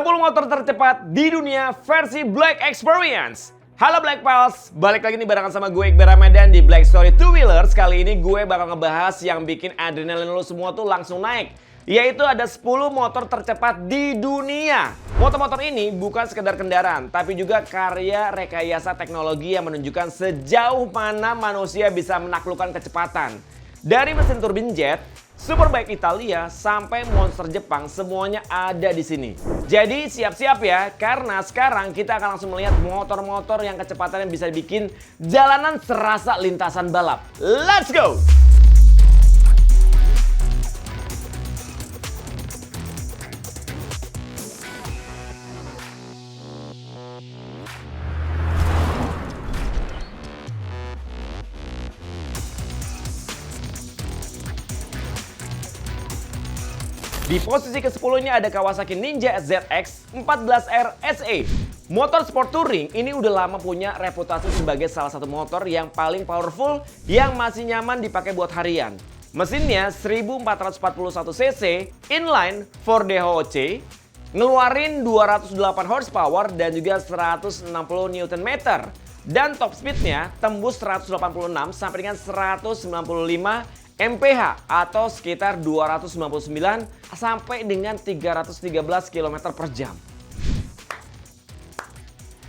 10 motor tercepat di dunia versi Black Experience. Halo Black Pals, balik lagi nih barengan sama gue Iqbal Ramadan di Black Story Two Wheelers. Kali ini gue bakal ngebahas yang bikin adrenalin lo semua tuh langsung naik. Yaitu ada 10 motor tercepat di dunia. Motor-motor ini bukan sekedar kendaraan, tapi juga karya rekayasa teknologi yang menunjukkan sejauh mana manusia bisa menaklukkan kecepatan. Dari mesin turbin jet, Superbike Italia, sampai monster Jepang, semuanya ada di sini. Jadi siap-siap ya, karena sekarang kita akan langsung melihat motor-motor yang kecepatannya bisa bikin jalanan serasa lintasan balap. Let's go! Di posisi ke-10 ini ada Kawasaki Ninja ZX14R SE. Motor sport touring ini udah lama punya reputasi sebagai salah satu motor yang paling powerful yang masih nyaman dipakai buat harian. Mesinnya 1441 cc, inline 4DHOC, ngeluarin 208 horsepower dan juga 160 Nm. Dan top speednya tembus 186 sampai dengan 195 mph atau sekitar 299 sampai dengan 313 km per jam.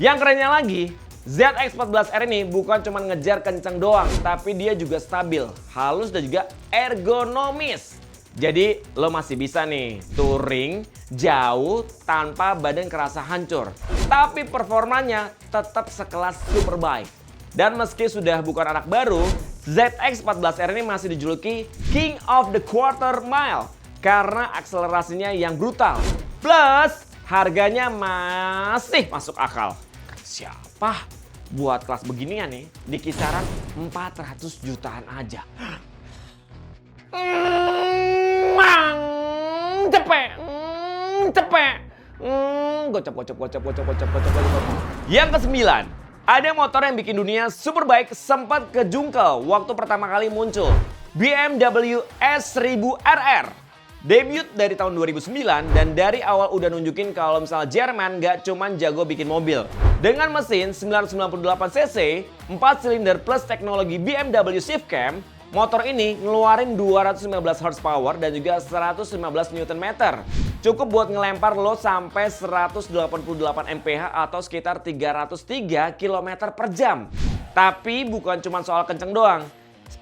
Yang kerennya lagi, ZX14R ini bukan cuma ngejar kencang doang, tapi dia juga stabil, halus dan juga ergonomis. Jadi lo masih bisa nih touring jauh tanpa badan kerasa hancur. Tapi performanya tetap sekelas Superbike. Dan meski sudah bukan anak baru, ZX14R ini masih dijuluki King of the Quarter Mile karena akselerasinya yang brutal. Plus, harganya masih masuk akal. Siapa buat kelas beginian nih di kisaran 400 jutaan aja. Cepet. Gocap. Yang ke-9. Ada motor yang bikin dunia Superbike sempat kejungkel waktu pertama kali muncul. BMW S1000RR. Debut dari tahun 2009 dan dari awal udah nunjukin kalau misalnya Jerman gak cuman jago bikin mobil. Dengan mesin 998 cc, 4 silinder plus teknologi BMW ShiftCam, motor ini ngeluarin 215 horsepower dan juga 115 Nm. Cukup buat ngelempar lo sampai 188 mph atau sekitar 303 km per jam. Tapi bukan cuma soal kenceng doang.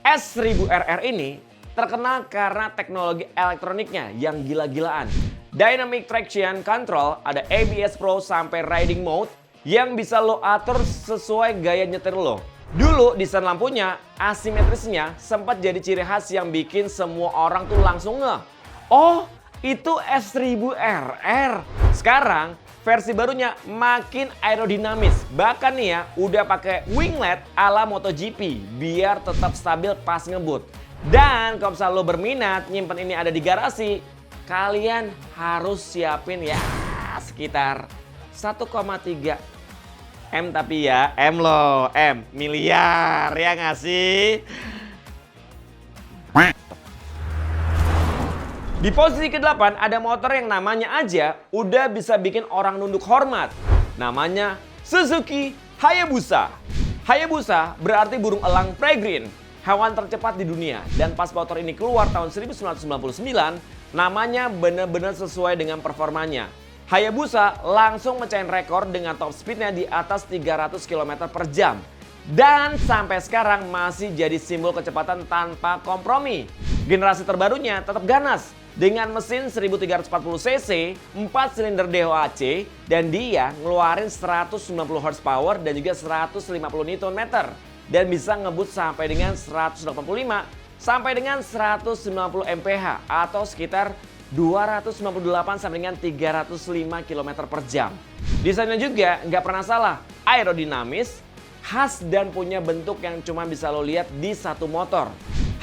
S1000RR ini terkenal karena teknologi elektroniknya yang gila-gilaan. Dynamic Traction Control, ada ABS Pro sampai Riding Mode yang bisa lo atur sesuai gaya nyetir lo. Dulu desain lampunya, asimetrisnya sempat jadi ciri khas yang bikin semua orang tuh langsung ngeh. Oh, itu S1000RR. Sekarang versi barunya makin aerodinamis. Bahkan nih ya, udah pakai winglet ala MotoGP biar tetap stabil pas ngebut. Dan kalau misalnya lo berminat nyimpen ini ada di garasi, kalian harus siapin ya sekitar 1,3 M tapi ya, M loh, M, miliar ya nggak sih? Di posisi ke-8 ada motor yang namanya aja udah bisa bikin orang nunduk hormat. Namanya Suzuki Hayabusa. Hayabusa berarti burung elang peregrine, hewan tercepat di dunia. Dan pas motor ini keluar tahun 1999, namanya benar-benar sesuai dengan performanya. Hayabusa langsung mecahin rekor dengan top speednya di atas 300 km per jam. Dan sampai sekarang masih jadi simbol kecepatan tanpa kompromi. Generasi terbarunya tetap ganas dengan mesin 1340 cc, 4 silinder DHOC, dan dia ngeluarin 190 horsepower dan juga 150 Nm. Dan bisa ngebut sampai dengan 185 sampai dengan 190 mph atau sekitar 298 sampai dengan 305 km per jam. Desainnya juga nggak pernah salah, aerodinamis, khas dan punya bentuk yang cuma bisa lo lihat di satu motor.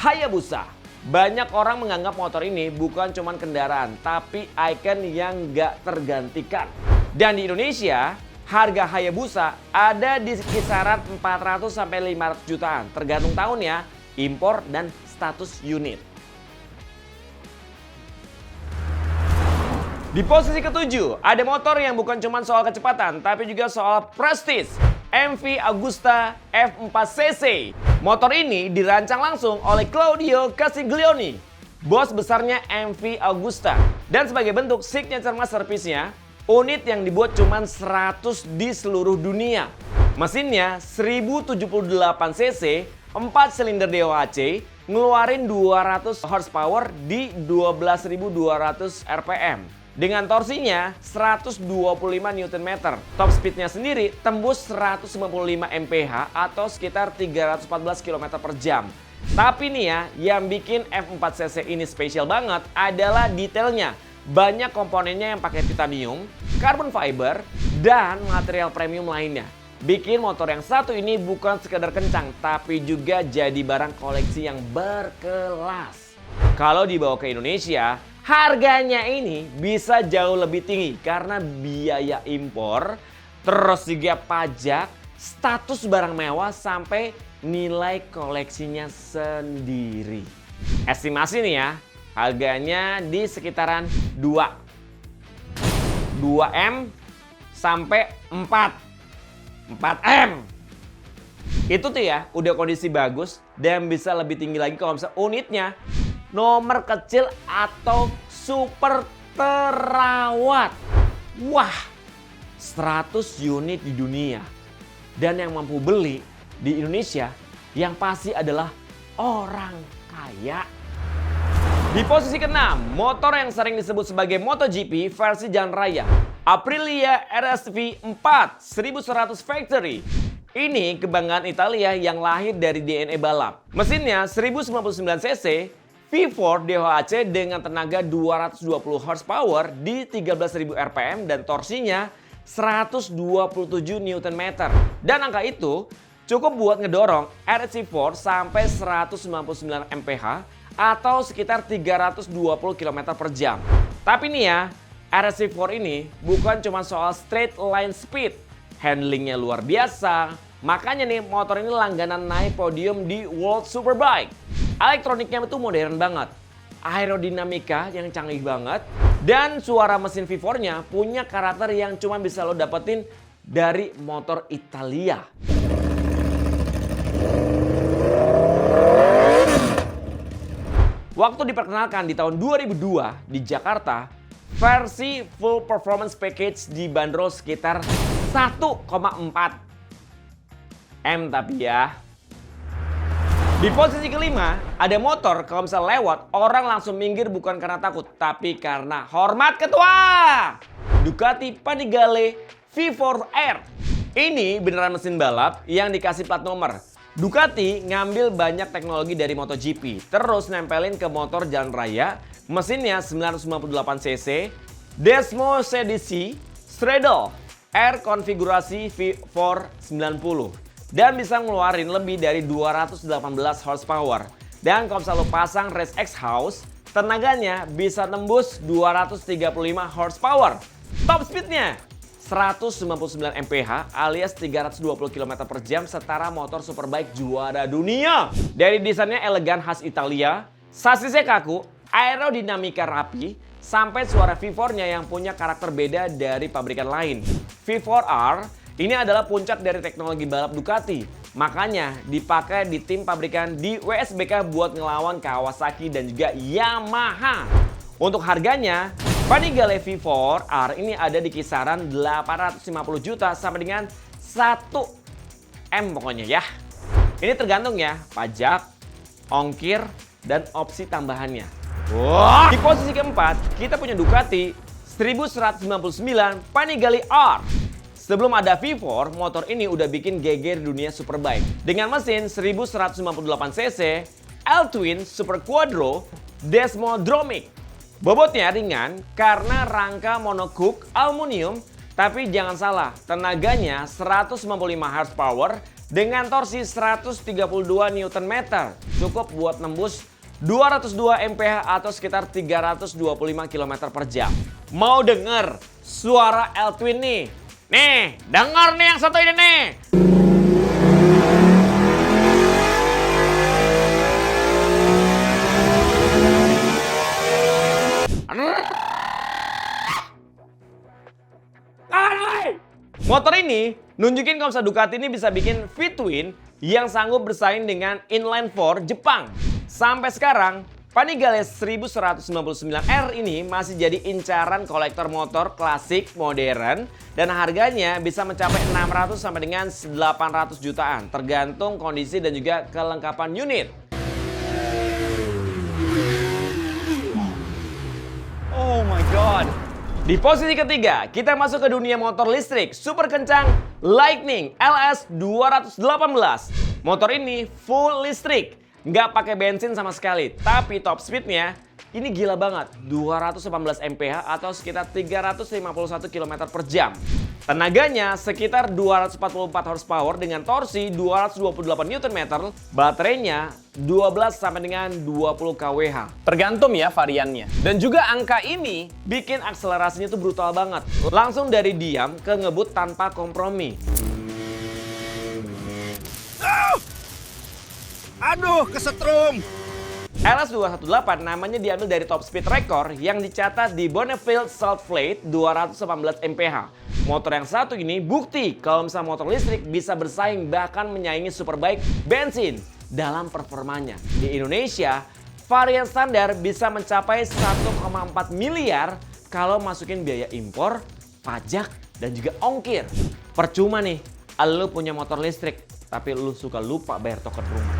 Hayabusa. Banyak orang menganggap motor ini bukan cuma kendaraan, tapi ikon yang nggak tergantikan. Dan di Indonesia, harga Hayabusa ada di kisaran 400 sampai 500 jutaan, tergantung tahun ya, impor dan status unit. Di posisi ketujuh, ada motor yang bukan cuma soal kecepatan, tapi juga soal prestis. MV Agusta F4cc. Motor ini dirancang langsung oleh Claudio Castiglioni, bos besarnya MV Agusta. Dan sebagai bentuk signature masterpiece-nya, unit yang dibuat cuma 100 di seluruh dunia. Mesinnya 1078 cc, 4 silinder DOHC, ngeluarin 200 horsepower di 12.200 rpm. Dengan torsinya 125 Nm. Top speednya sendiri tembus 195 mph atau sekitar 314 km per jam. Tapi nih ya, yang bikin F4cc ini spesial banget adalah detailnya. Banyak komponennya yang pakai titanium, carbon fiber, dan material premium lainnya. Bikin motor yang satu ini bukan sekedar kencang, tapi juga jadi barang koleksi yang berkelas. Kalau dibawa ke Indonesia, harganya ini bisa jauh lebih tinggi karena biaya impor, terus juga pajak, status barang mewah, sampai nilai koleksinya sendiri. Estimasi nih ya, harganya di sekitaran 2M sampai 4M. Itu tuh ya udah kondisi bagus dan bisa lebih tinggi lagi kalau misalnya unitnya nomor kecil atau super terawat. Wah, 100 unit di dunia. Dan yang mampu beli di Indonesia yang pasti adalah orang kaya. Di posisi ke-6, motor yang sering disebut sebagai MotoGP versi jalan raya, Aprilia RSV 4 1100 Factory. Ini kebanggaan Italia yang lahir dari DNA balap. Mesinnya 1099 cc, V4 DOHC dengan tenaga 220 horsepower di 13.000 rpm dan torsinya 127 Nm. Dan angka itu cukup buat ngedorong RSV4 sampai 199 mph atau sekitar 320 km per jam. Tapi nih ya, RSV4 ini bukan cuma soal straight line speed. Handlingnya luar biasa. Makanya nih motor ini langganan naik podium di World Superbike. Elektroniknya itu modern banget. Aerodinamika yang canggih banget. Dan suara mesin V4-nya punya karakter yang cuma bisa lo dapetin dari motor Italia. Waktu diperkenalkan di tahun 2002 di Jakarta, versi full performance package dibanderol sekitar 1,4 M tapi ya. Di posisi kelima, ada motor kalau misalnya lewat, orang langsung minggir bukan karena takut, tapi karena hormat ketua. Ducati Panigale V4R. Ini beneran mesin balap yang dikasih plat nomor. Ducati ngambil banyak teknologi dari MotoGP, terus nempelin ke motor jalan raya. Mesinnya 998 cc, Desmo CDC, straddle, air konfigurasi V490. Dan bisa ngeluarin lebih dari 218 horsepower. Dan kalau misalnya lo pasang Race X House, tenaganya bisa tembus 235 horsepower. Top speednya 199 mph alias 320 km per jam, setara motor superbike juara dunia. Dari desainnya elegan khas Italia, sasisnya kaku, aerodinamika rapi, sampai suara V4-nya yang punya karakter beda dari pabrikan lain. V4R ini adalah puncak dari teknologi balap Ducati. Makanya dipakai di tim pabrikan di WSBK buat ngelawan Kawasaki dan juga Yamaha. Untuk harganya, Panigale V4R ini ada di kisaran 850 juta sampai dengan 1M pokoknya ya. Ini tergantung ya, pajak, ongkir, dan opsi tambahannya. Wah. Di posisi keempat, kita punya Ducati 1199 Panigale R. Sebelum ada V4, motor ini udah bikin geger dunia superbike. Dengan mesin 1198 cc, L-Twin Super Quattro Desmodromic. Bobotnya ringan karena rangka monocoque aluminium, tapi jangan salah, tenaganya 195 horsepower dengan torsi 132 Nm. Cukup buat nembus 202 mph atau sekitar 325 km per jam. Mau denger suara L-Twin nih? Nih, denger nih yang satu ini nih. Motor ini nunjukin kalau Ducati ini bisa bikin V-twin yang sanggup bersaing dengan inline 4 Jepang. Sampai sekarang, Panigale 1199R ini masih jadi incaran kolektor motor klasik modern dan harganya bisa mencapai 600 sampai dengan 800 jutaan tergantung kondisi dan juga kelengkapan unit. Oh my god. Di posisi ketiga, kita masuk ke dunia motor listrik super kencang Lightning LS 218. Motor ini full listrik. Nggak pakai bensin sama sekali, tapi top speednya ini gila banget, 218 mph atau sekitar 351 km per jam. Tenaganya sekitar 244 horsepower dengan torsi 228 Nm, baterainya 12 sampai dengan 20 kWh. Tergantung ya variannya. Dan juga angka ini Bikin akselerasinya tuh brutal banget. Langsung dari diam ke ngebut tanpa kompromi. Aduh, kesetrum. LS218 namanya diambil dari top speed record yang dicatat di Bonneville Salt Flat 218 mph. Motor yang satu ini bukti kalau misalnya motor listrik bisa bersaing bahkan menyaingi Superbike bensin dalam performanya. Di Indonesia, varian standar bisa mencapai 1,4 miliar kalau masukin biaya impor, pajak, dan juga ongkir. Percuma nih, lu punya motor listrik, tapi lu suka lupa bayar token rumah.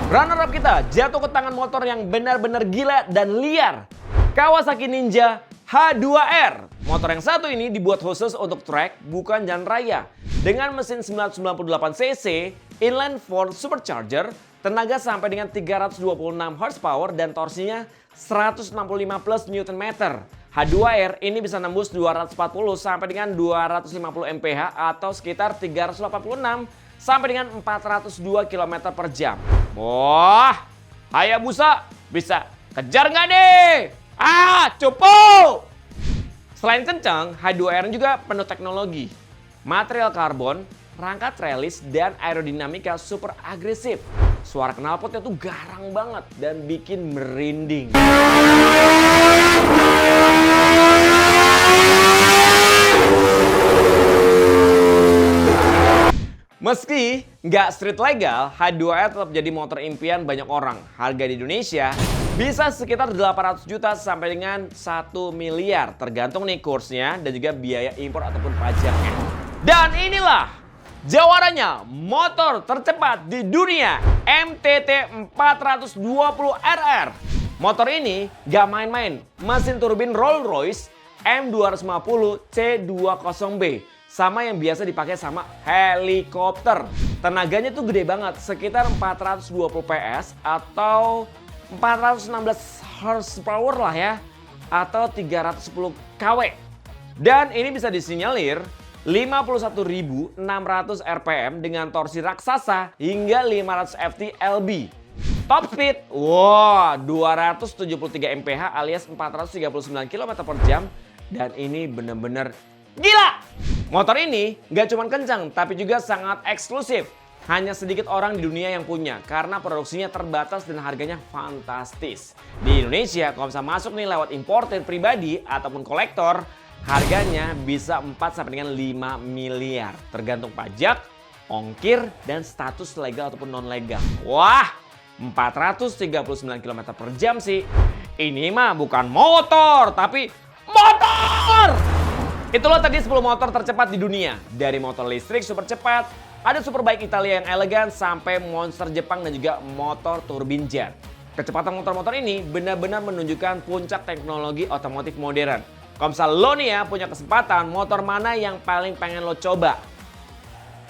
Runner up kita jatuh ke tangan motor yang benar-benar gila dan liar. Kawasaki Ninja H2R. Motor yang satu ini dibuat khusus untuk track, bukan jalan raya. Dengan mesin 998 cc, inline 4 supercharger, tenaga sampai dengan 326 horsepower dan torsinya 165 plus Nm. H2R ini bisa nembus 240 sampai dengan 250 mph atau sekitar 386 sampai dengan 402 km per jam. Wah, Hayabusa bisa kejar nggak deh? Cupu! Selain kencang, H2R juga penuh teknologi. Material karbon, rangka trellis, dan aerodinamika super agresif. Suara knalpotnya tuh garang banget dan bikin merinding. Meski nggak street legal, H2R tetap jadi motor impian banyak orang. Harga di Indonesia bisa sekitar 800 juta sampai dengan 1 miliar. Tergantung nih kursnya dan juga biaya impor ataupun pajaknya. Dan inilah jawarannya motor tercepat di dunia, MTT 420RR. Motor ini nggak main-main, mesin turbin Rolls-Royce M250 C20B. Sama yang biasa dipakai sama helikopter. Tenaganya tuh gede banget, sekitar 420 PS atau 416 horsepower lah ya, atau 310 kW. Dan ini bisa disinyalir 51.600 rpm dengan torsi raksasa hingga 500 FT/LB. Top speed, 273 mph alias 439 km per jam. Dan ini bener-bener gila! Motor ini nggak cuma kencang, tapi juga sangat eksklusif. Hanya sedikit orang di dunia yang punya, karena produksinya terbatas dan harganya fantastis. Di Indonesia, kalau bisa masuk nih lewat importer pribadi ataupun kolektor, harganya bisa 4 sampai dengan 5 miliar. Tergantung pajak, ongkir, dan status legal ataupun non-legal. Wah, 439 km per jam sih. Ini mah bukan motor, tapi motor! Itulah tadi 10 motor tercepat di dunia. Dari motor listrik super cepat, ada Superbike Italia yang elegan, sampai monster Jepang dan juga motor turbin jet. Kecepatan motor-motor ini benar-benar menunjukkan puncak teknologi otomotif modern. Kalau misalnya lo nih ya punya kesempatan, motor mana yang paling pengen lo coba?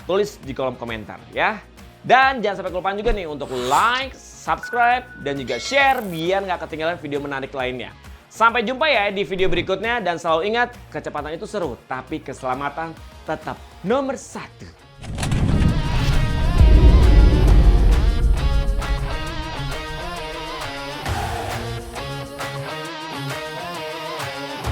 Tulis di kolom komentar ya. Dan jangan sampai kelupaan juga nih untuk like, subscribe, dan juga share biar nggak ketinggalan video menarik lainnya. Sampai jumpa ya di video berikutnya dan selalu ingat, kecepatan itu seru, tapi keselamatan tetap nomor 1.